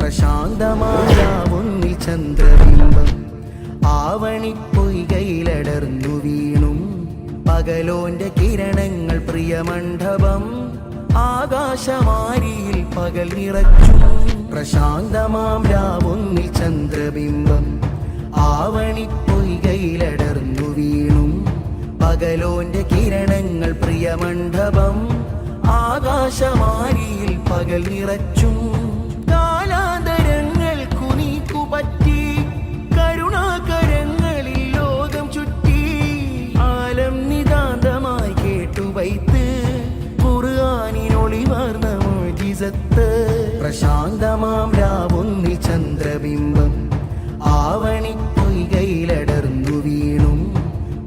പ്രശാന്തമായാവുന്നിൽ ചന്ദ്രബിംബം ആവണിപ്പൊയ്കയിലടർന്നു വീണും പകലോന്റെ കിരണങ്ങൾ പ്രിയമണ്ഡപം ആകാശമാരിയിൽ പകൽ നിറച്ചു. പ്രശാന്തമാം രാവുന്നിൽ ചന്ദ്രബിംബം ആവണിപ്പൊയ്കയിലടർന്നു വീണും പകലോന്റെ കിരണങ്ങൾ പ്രിയമണ്ഡപം ആകാശമാരിയിൽ പകൽ നിറച്ചു. കാലാന്തരങ്ങൾ കുനിക്കുപറ്റി കരുണാകരങ്ങളിൽ ലോകം ചുറ്റി ആലം നിതാന്തമായി കേട്ടുവൈത്ത് ഖുർആനിനൊളിവാർന്ന മുഅ്ജിസത്ത്. പ്രശാന്തമാം രാവുന്നിൽ ചന്ദ്രബിംബം ആവണിപ്പൊയ്കയിലടർന്നു വീണും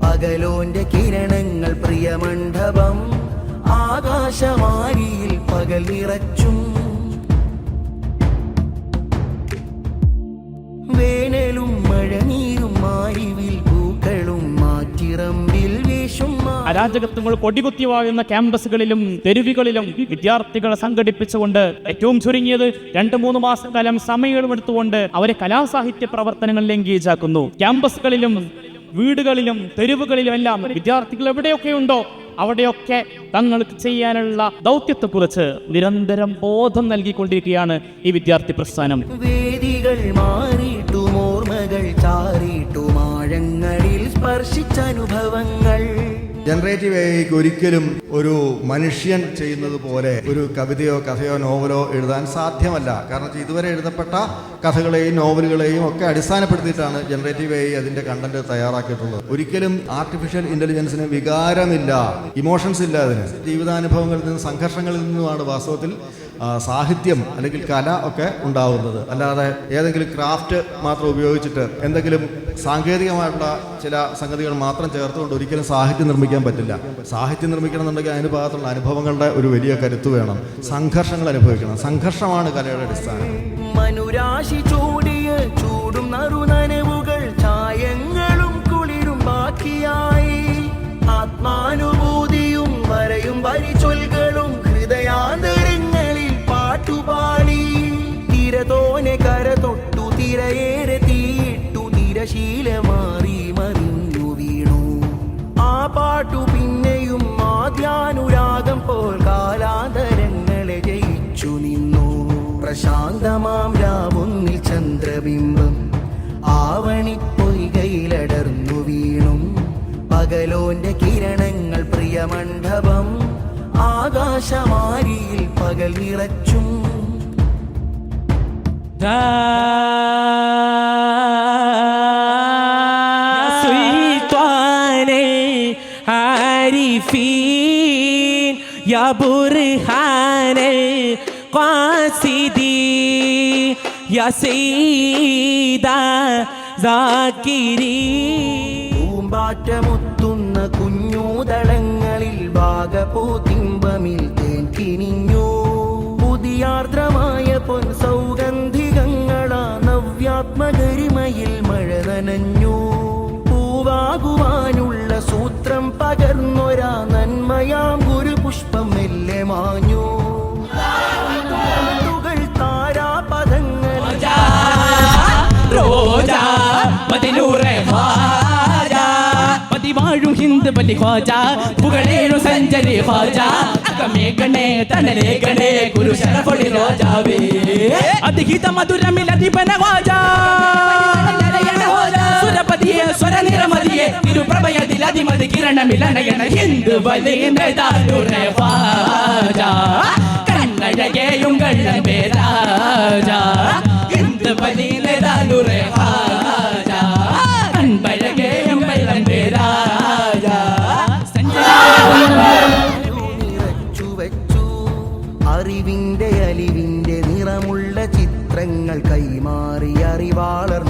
പകലോന്റെ കിരണങ്ങൾ പ്രിയമണ്ഡപം ആകാശമാരിയിൽ പകൽ നിറച്ചു. വേനലും മഴനീരും മാരിവിൽ പൂക്കളും മാറ്റിറമ്പിൽ വീശും. അരാജകത്വങ്ങൾ കൊടികുത്തി വാഴുന്ന ക്യാമ്പസുകളിലും തെരുവുകളിലും വിദ്യാർത്ഥികളെ സംഘടിപ്പിച്ചുകൊണ്ട് ഏറ്റവും ചുരുങ്ങിയത് 2-3 മാസക്കാലം സമയമെടുത്തുകൊണ്ട് അവരെ കലാസാഹിത്യ പ്രവർത്തനങ്ങളിൽ എൻഗേജ് ആക്കുന്നു. ക്യാമ്പസുകളിലും വീടുകളിലും തെരുവുകളിലും എല്ലാം വിദ്യാർത്ഥികൾ എവിടെയൊക്കെ ഉണ്ടോ അവിടെയൊക്കെ തങ്ങൾക്ക് ചെയ്യാനുള്ള ദൗത്യത്തെക്കുറിച്ച് നിരന്തരം ബോധം നൽകിക്കൊണ്ടിരിക്കുകയാണ് ഈ വിദ്യാർത്ഥി പ്രസ്ഥാനം. വേദികൾ മാറിയിട്ടും ഓർമ്മകൾ ചാറിയിട്ടും ആഴങ്ങളിൽ സ്പർശിച്ച അനുഭവങ്ങൾ. ജനറേറ്റീവ് എഐക്ക് ഒരിക്കലും ഒരു മനുഷ്യൻ ചെയ്യുന്നത് പോലെ ഒരു കവിതയോ കഥയോ നോവലോ എഴുതാൻ സാധ്യമല്ല. കാരണം ഇതുവരെ എഴുതപ്പെട്ട കഥകളെയും നോവലുകളെയും ഒക്കെ അടിസ്ഥാനപ്പെടുത്തിയിട്ടാണ് ജനറേറ്റീവ് എഐ അതിൻ്റെ കണ്ടന്റ് തയ്യാറാക്കിയിട്ടുള്ളത്. ഒരിക്കലും ആർട്ടിഫിഷ്യൽ ഇൻ്റലിജൻസിന് വികാരമില്ല, ഇമോഷൻസ് ഇല്ല. അതിന് ജീവിതാനുഭവങ്ങളിൽ നിന്നും സംഘർഷങ്ങളിൽ നിന്നുമാണ് വാസ്തവത്തിൽ സാഹിത്യം അല്ലെങ്കിൽ കല ഒക്കെ ഉണ്ടാവുന്നത്. അല്ലാതെ ഏതെങ്കിലും ക്രാഫ്റ്റ് മാത്രം ഉപയോഗിച്ചിട്ട് എന്തെങ്കിലും സാങ്കേതികമായിട്ടുള്ള ചില സംഗതികൾ മാത്രം ചേർത്തുകൊണ്ട് ഒരിക്കലും സാഹിത്യം നിർമ്മിക്കാൻ പറ്റില്ല. സാഹിത്യം നിർമ്മിക്കണമെന്നുണ്ടെങ്കിൽ അതിന് ഭാഗത്തുള്ള അനുഭവങ്ങളുടെ ഒരു വലിയ കരുത്ത് വേണം. സംഘർഷങ്ങൾ അനുഭവിക്കണം. സംഘർഷമാണ് കലയുടെ അടിസ്ഥാനം. മനുരാശി ചൂടിയ ചൂടും നറുനനവുകൾ ചായങ്ങളും കുളിരും ബാക്കിയായി ആത്മാനുഭൂതിയും വരയും വരിച്ചൊൽകളും ഹൃദയാന്തരങ്ങളിൽ പാട്ടുപാടി തിരതോനെ കര തൊട്ടു തിരയേറെ തീയിട്ടു തിരശീലമാറി മറിഞ്ഞു വീണു. ആ പാട്ടു പിന്നെയും ആദ്യാനുരാഗം പോൽ കാലാന്തരങ്ങളെ ജയിച്ചു നിന്നു. പ്രശാന്തമാം രാവുന്നിൽ ചന്ദ്രബിംബം ആവണിപ്പൊയ്കയിലടർന്നു വീണും പകലോന്റെ കിരണങ്ങൾ പ്രിയമണ്ഡപം ആകാശമാരിയിൽ പകൽ നിറച്ചു. يا برهان القاصدي يا سيدا ذاكرين. പൂമ്പാറ്റമുത്തുന്ന കുഞ്ഞൂതളങ്ങളിൽ ഭാഗപൂതിമ്പമിൽ തേൻ കിനിഞ്ഞു. പുതിയാർദ്രമായ പൊൻ സൗഗന്ധികങ്ങളാ നവ്യാത്മഗരിമയിൽ മഴ നനഞ്ഞു. പൂവാകുവാനുള്ള സൂത്രം പകർന്നൊരാ നന്മയാം ഗുരുപുഷ്പം മെല്ലെ മാഞ്ഞു. താരാപദങ്ങൾ വാഴും ഹിന്ദ് ബലി ഖ്വാജ പുകളേഴു സഞ്ചരി ഖ്വാജ അകമേ ഗണേ തനലേ ഗണേ ഗുരു ശരഫൊളി രാജാവേ അധികിത മധുരമിലധിപന ഖ്വാജ സുരപതിയെ സ്വരനിരമതിയെ തിരുപ്രഭയതിലധിമതി കിരണമിലനയന ഹിന്ദ് ബലിന്ദ്രദാരുരേ ഖ്വാജ കണ്ണഴകേയും കള്ളൻ പേരാജ ഹിന്ദ് ബലിന്ദ്രദാരുരേ ഖ്വാജ കൺപഴകേയും കള്ളൻ പേരാജ നിറച്ചു വെച്ചു. അറിവിന്റെ അലിവിന്റെ നിറമുള്ള ചിത്രങ്ങൾ കൈമാറി അറിവാളർ